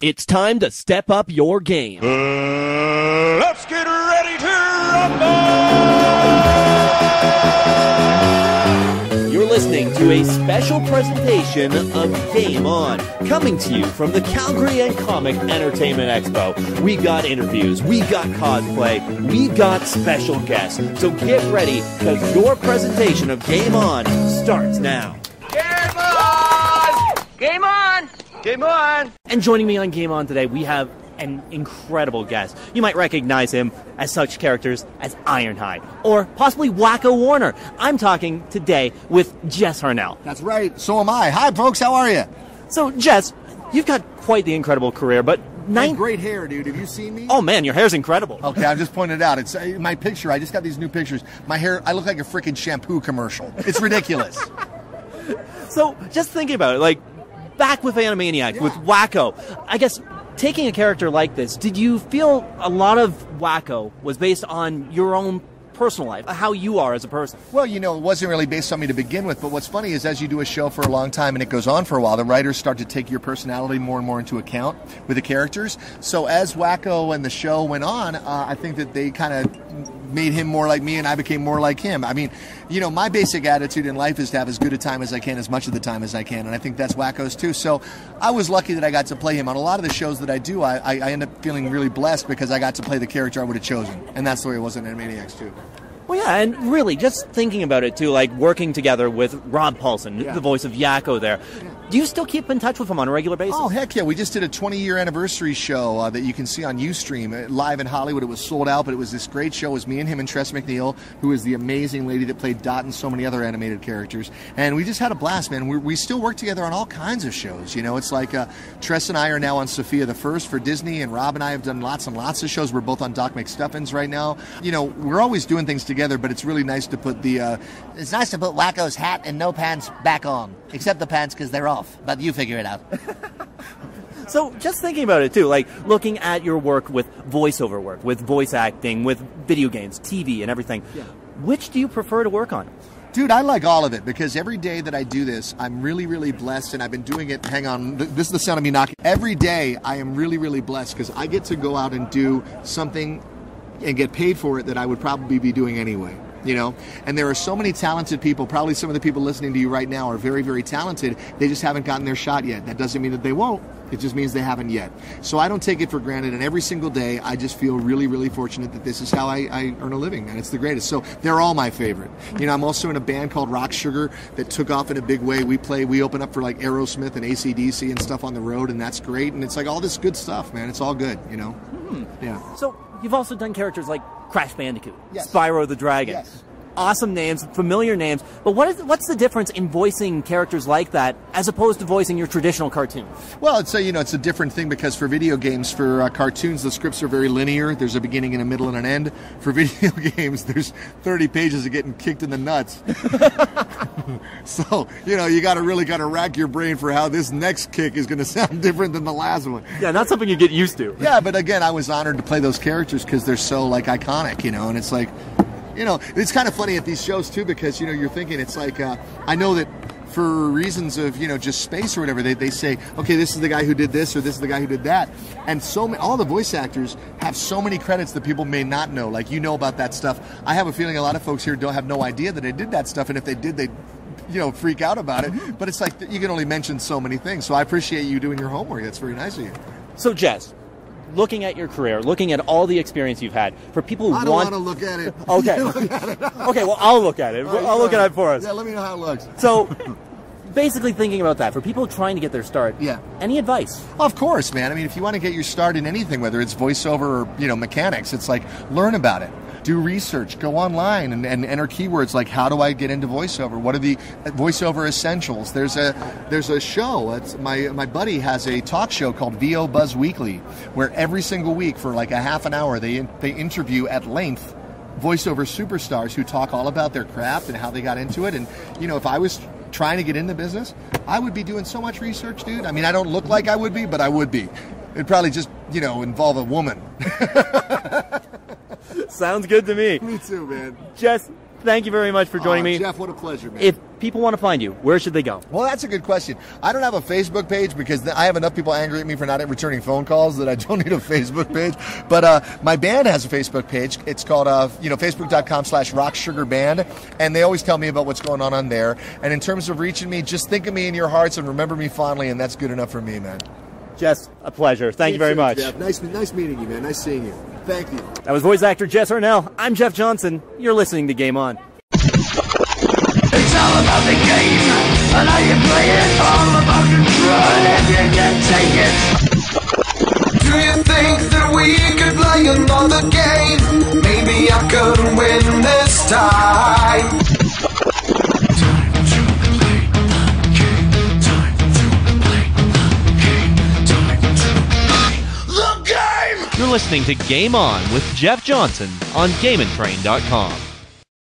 It's time to step up your game. Let's get ready to rumble! You're listening to a special presentation of Game On, coming to you from the Calgary and Comic Entertainment Expo. We got interviews, we got cosplay, we got special guests. So get ready, because your presentation of Game On starts now. Game on! Game on! Game on! And joining me on Game On today, we have an incredible guest. You might recognize him as such characters as Ironhide, or possibly Wakko Warner. I'm talking today with Jess Harnell. That's right, so am I. Hi folks, how are you? So Jess, you've got quite the incredible career, but great hair, dude. Have you seen me? Oh man, your hair's incredible. Okay, I'm just pointing it out. It's my picture. I just got these new pictures. My hair, I look like a freaking shampoo commercial. It's ridiculous. So just thinking about it, like back with Animaniacs, with Wakko, I guess taking a character like this, did you feel a lot of Wakko was based on your own personal life, how you are as a person? Well, you know, it wasn't really based on me to begin with, but what's funny is as you do a show for a long time and it goes on for a while, the writers start to take your personality more and more into account with the characters. So as Wakko and the show went on, I think that they kind of made him more like me and I became more like him. I mean, you know, my basic attitude in life is to have as good a time as I can, as much of the time as I can, and I think that's Wakko's too. So I was lucky that I got to play him. On a lot of the shows that I do, I end up feeling really blessed because I got to play the character I would have chosen, and that's the way it was in Animaniacs too. Well, yeah, and really, just thinking about it, too, like working together with Rob Paulson, the voice of Yakko there. Yeah. Do you still keep in touch with him on a regular basis? Oh, heck yeah. We just did a 20-year anniversary show that you can see on Ustream, live in Hollywood. It was sold out, but it was this great show. It was me and him and Tress MacNeille, who is the amazing lady that played Dot and so many other animated characters. And we just had a blast, man. We still work together on all kinds of shows. You know, it's like Tress and I are now on Sophia the First for Disney, and Rob and I have done lots and lots of shows. We're both on Doc McStuffins right now. You know, we're always doing things together, but it's really nice to put the... It's nice to put Wakko's hat and no pants back on, except the pants because they're off. But you figure it out. So just thinking about it too, like looking at your work with voiceover work, with voice acting, with video games, TV and everything, which do you prefer to work on? Dude, I like all of it because every day that I do this, I'm really, really blessed, and I've been doing it, hang on, this is the sound of me knocking. Every day I am really, really blessed because I get to go out and do something and get paid for it that I would probably be doing anyway. You know, and there are so many talented people. Probably some of the people listening to you right now are very, very talented. They just haven't gotten their shot yet. That doesn't mean that they won't. It just means they haven't yet. So I don't take it for granted, and every single day I just feel really, really fortunate that this is how I earn a living, man. It's the greatest. So they're all my favorite. You know, I'm also in a band called Rock Sugar that took off in a big way. We open up for like Aerosmith and AC/DC and stuff on the road, and that's great. And it's like all this good stuff, man. It's all good, you know? Yeah. So you've also done characters like Crash Bandicoot, Spyro the Dragon. Yes. Awesome names, familiar names, but what's the difference in voicing characters like that as opposed to voicing your traditional cartoon? Well, it's a different thing because for video games, for cartoons, the scripts are very linear. There's a beginning and a middle and an end. For video games, there's 30 pages of getting kicked in the nuts. So, you know, you really got to rack your brain for how this next kick is going to sound different than the last one. Yeah, not something you get used to. Yeah, but again, I was honored to play those characters because they're so, like, iconic, you know, and it's like... You know, it's kind of funny at these shows, too, because, you know, you're thinking, it's like, I know that for reasons of, you know, just space or whatever, they say, okay, this is the guy who did this or this is the guy who did that. And all the voice actors have so many credits that people may not know. Like, you know about that stuff. I have a feeling a lot of folks here don't have no idea that they did that stuff, and if they did, they'd, you know, freak out about it. But it's like, you can only mention so many things. So I appreciate you doing your homework. That's very nice of you. So, Jess, looking at your career, looking at all the experience you've had, for people who I don't want to look at it. Okay. Okay, well, I'll look at it. Right, I'll look at it for us. Yeah, let me know how it looks. So, basically thinking about that, for people trying to get their start, any advice? Well, of course, man. I mean, if you want to get your start in anything, whether it's voiceover or, you know, mechanics, it's like, learn about it. Do research, go online and enter keywords like, how do I get into voiceover? What are the voiceover essentials? There's a show. My buddy has a talk show called VO Buzz Weekly, where every single week for like a half an hour they interview at length voiceover superstars who talk all about their craft and how they got into it. And, you know, if I was trying to get in the business, I would be doing so much research, dude. I mean, I don't look like I would be, but I would be. It'd probably just, you know, involve a woman. Sounds good to me. Me too, man. Jess, thank you very much for joining me. Jeff, what a pleasure, man. If people want to find you, where should they go? Well, that's a good question. I don't have a Facebook page because I have enough people angry at me for not returning phone calls that I don't need a Facebook page. But my band has a Facebook page. It's called, facebook.com/rocksugarband. And they always tell me about what's going on there. And in terms of reaching me, just think of me in your hearts and remember me fondly, and that's good enough for me, man. Jess, a pleasure. Thank you very much. Jeff. Nice meeting you, man. Nice seeing you. Thank you. That was voice actor Jess Harnell. I'm Jeff Johnson. You're listening to Game On. It's all about the game, and how you play it. All about control, if you can take it. Do you think that we could play another game? Maybe I could win this time. You're listening to Game On with Jeff Johnson on GameNTrain.com.